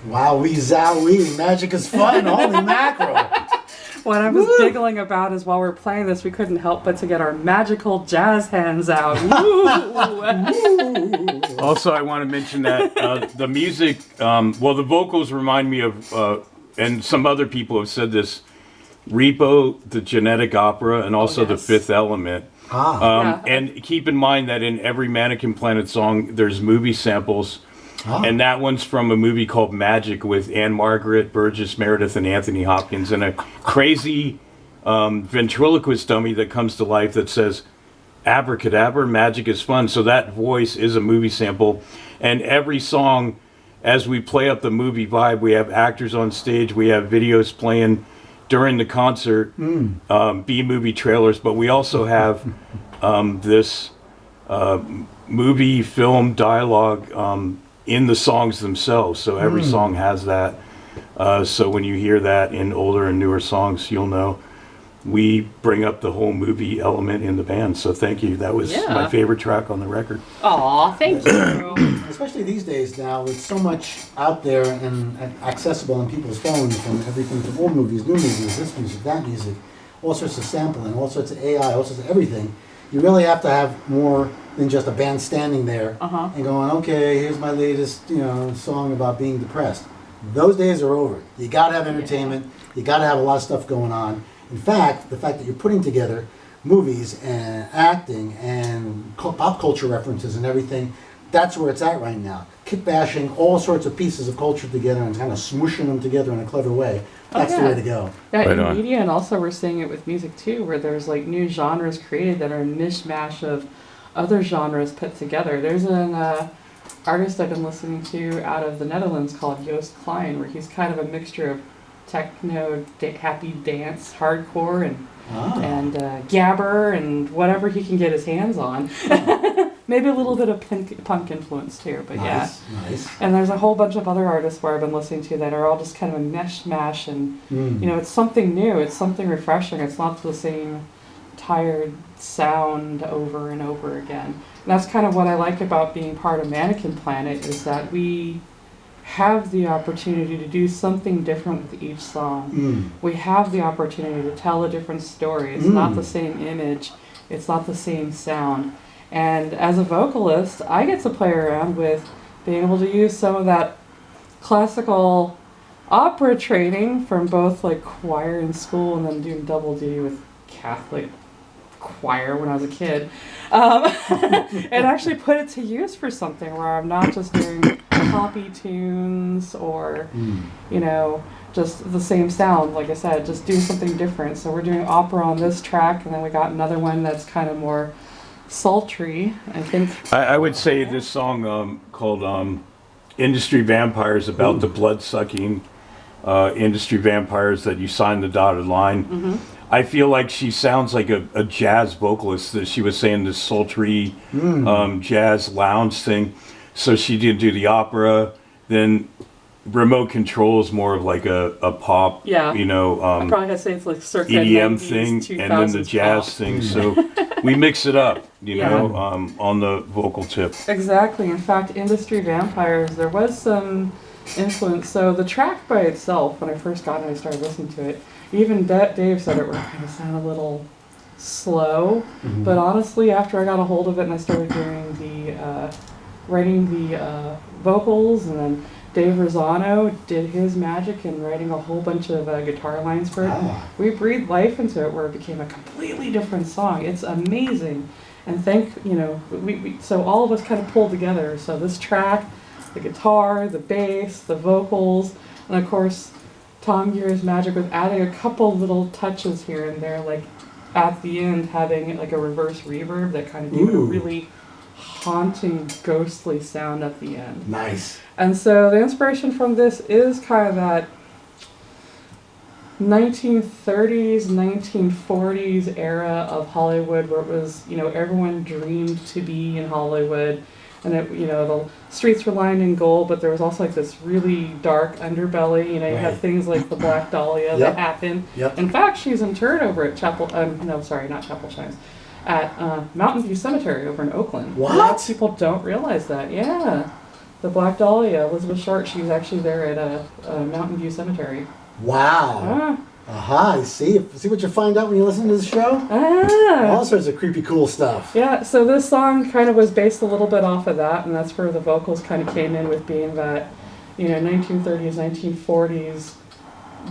Wowee zowee, magic is fun, holy mackerel. What I was giggling about is while we were playing this, we couldn't help but to get our magical jazz hands out. Also, I want to mention that the music, the vocals remind me of, and some other people have said this, Repo, the Genetic Opera, and also The Fifth Element. And keep in mind that in every Mannequin Planet song, there's movie samples. And that one's from a movie called Magic with Anne Margaret, Burgess Meredith, and Anthony Hopkins, and a crazy ventriloquist dummy that comes to life that says, "Abracadabra, magic is fun." So that voice is a movie sample. And every song, as we play up the movie vibe, we have actors on stage, we have videos playing during the concert, B-movie trailers, but we also have this movie film dialogue in the songs themselves, so every song has that. So when you hear that in older and newer songs, you'll know we bring up the whole movie element in the band. So thank you. That was my favorite track on the record. Aw, thank you. Especially these days now, with so much out there and accessible on people's phones, from everything from old movies, new movies, this music, that music, all sorts of sampling, all sorts of AI, all sorts of everything. You really have to have more than just a band standing there and going, okay, here's my latest, song about being depressed. Those days are over. You got to have entertainment. You got to have a lot of stuff going on. In fact, the fact that you're putting together movies and acting and pop culture references and everything, that's where it's at right now. Kick bashing all sorts of pieces of culture together and kind of smooshing them together in a clever way. That's the way to go. Yeah, right in on. Media, and also we're seeing it with music too, where there's like new genres created that are a mishmash of other genres put together. There's an artist I've been listening to out of the Netherlands called Joost Klein, where he's kind of a mixture of techno, happy dance, hardcore, and gabber, and whatever he can get his hands on. Maybe a little bit of punk influence too, but nice. And there's a whole bunch of other artists where I've been listening to that are all just kind of a mishmash, and it's something new, it's something refreshing. It's not the same tired sound over and over again. And that's kind of what I like about being part of Mannequin Planet, is that we have the opportunity to do something different with each song. We have the opportunity to tell a different story. It's not the same image, it's not the same sound. And as a vocalist, I get to play around with being able to use some of that classical opera training from both like choir in school and then doing double duty with Catholic choir when I was a kid, and actually put it to use for something where I'm not just doing poppy tunes or just the same sound. Like I said, just do something different. So we're doing opera on this track, and then we got another one that's kind of more sultry, I think. I would say this song called Industry Vampires, about the blood-sucking industry vampires that you sign the dotted line. I feel like she sounds like a jazz vocalist. That she was saying this sultry jazz lounge thing. So she did do the opera, then Remote Control is more of like a pop, I probably had to say it's like circa EDM 90s, thing, 2000s and then the jazz pop. thing. So we mix it up, on the vocal tip. Exactly. In fact, Industry Vampires, there was some influence. So the track by itself, when I first got it, I started listening to it. Even Dave said it kind of sound a little slow, but honestly, after I got a hold of it and I started doing writing the vocals, and then Dave Rosano did his magic in writing a whole bunch of guitar lines for it. We breathed life into it, where it became a completely different song. It's amazing, and so all of us kind of pulled together. So this track, the guitar, the bass, the vocals, and of course Tom Gear's magic with adding a couple little touches here and there, like at the end having like a reverse reverb that kind of gave it a really haunting, ghostly sound at the end. Nice. And so the inspiration from this is kind of that 1930s, 1940s era of Hollywood, where it was, everyone dreamed to be in Hollywood. And the streets were lined in gold, but there was also like this really dark underbelly. You had things like the Black Dahlia that happened. In fact, she's interred over at at Mountain View Cemetery over in Oakland. What? A lot of people don't realize that. Yeah. The Black Dahlia, Elizabeth Short, she was actually there at Mountain View Cemetery. Wow. Aha, see what you find out when you listen to the show? Ah. All sorts of creepy cool stuff. Yeah, so this song kind of was based a little bit off of that, and that's where the vocals kind of came in with being that, 1930s, 1940s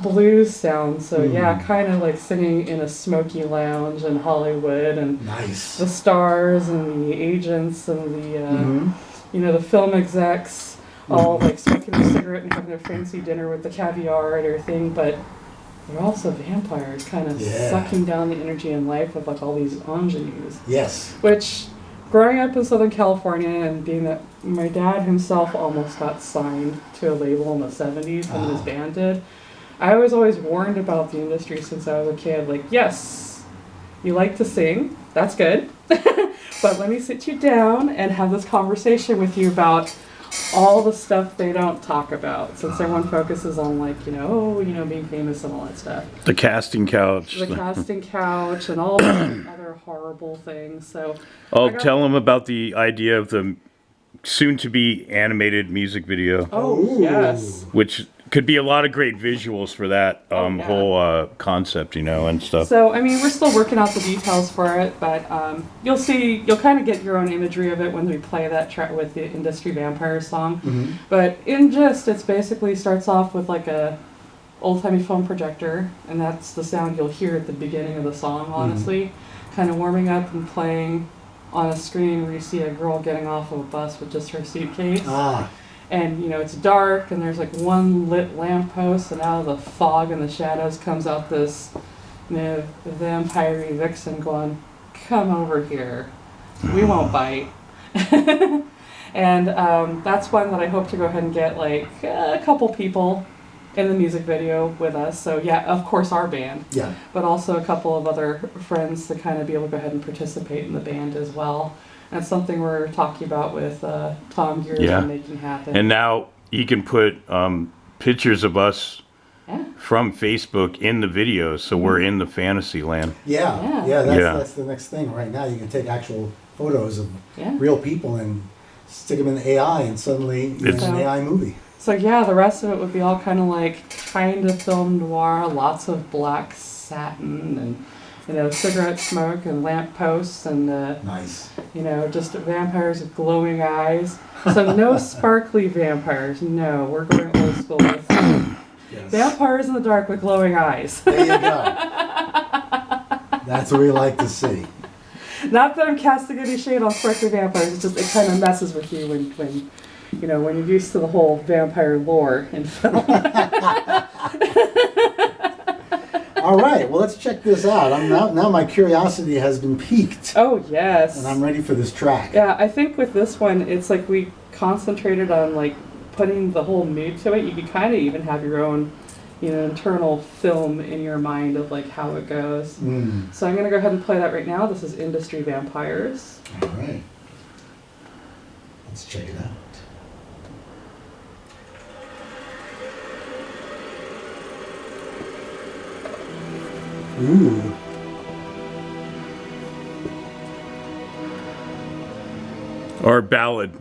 blues sound. So yeah, kind of like singing in a smoky lounge in Hollywood, and Nice. the stars and the agents and the the film execs all like smoking a cigarette and having their fancy dinner with the caviar and everything, but they're also vampires, kind of sucking down the energy and life of like all these ingenues. Yes. Which, growing up in Southern California and being that my dad himself almost got signed to a label in the 70s when his band did, I was always warned about the industry since I was a kid. Like, yes, you like to sing, that's good, but let me sit you down and have this conversation with you about all the stuff they don't talk about, since everyone focuses on being famous and all that stuff. The casting couch. The casting couch and all the other horrible things. So Tell them about the idea of the soon-to-be animated music video. Oh, yes. Which could be a lot of great visuals for that whole concept, and stuff. So, we're still working out the details for it, but you'll kind of get your own imagery of it when we play that track with the Industry Vampire song. But it's basically starts off with like a old-timey phone projector, and that's the sound you'll hear at the beginning of the song, honestly. Kind of warming up and playing on a screen where you see a girl getting off of a bus with just her suitcase. And, it's dark, and there's like one lit lamppost, and out of the fog and the shadows comes out this vampire vixen going, "Come over here. We won't bite." And that's one that I hope to go ahead and get like a couple people in the music video with us. So yeah, of course our band. Yeah. But also a couple of other friends to kind of be able to go ahead and participate in the band as well. That's something we're talking about with Tom Gears and making happen. And now you can put pictures of us from Facebook in the video, so we're in the fantasy land. That's the next thing. Right now you can take actual photos of real people and stick them in the AI, and suddenly it's an AI movie. So yeah, the rest of it would be all kind of film noir, lots of black satin and cigarette smoke and lamp posts and nice. Just vampires with glowing eyes. So no sparkly vampires. No, we're going old school with vampires in the dark with glowing eyes. There you go. That's what we like to see. Not that I'm casting any shade on sparkly vampires. It's just it kind of messes with you when when you're used to the whole vampire lore in film. All right, well, let's check this out. Now my curiosity has been piqued. Oh, yes. And I'm ready for this track. Yeah, I think with this one, it's like we concentrated on like putting the whole mood to it. You could kind of even have your own, internal film in your mind of like how it goes. So I'm going to go ahead and play that right now. This is Industry Vampires. All right. Let's check it out. Ooh. Or ballad.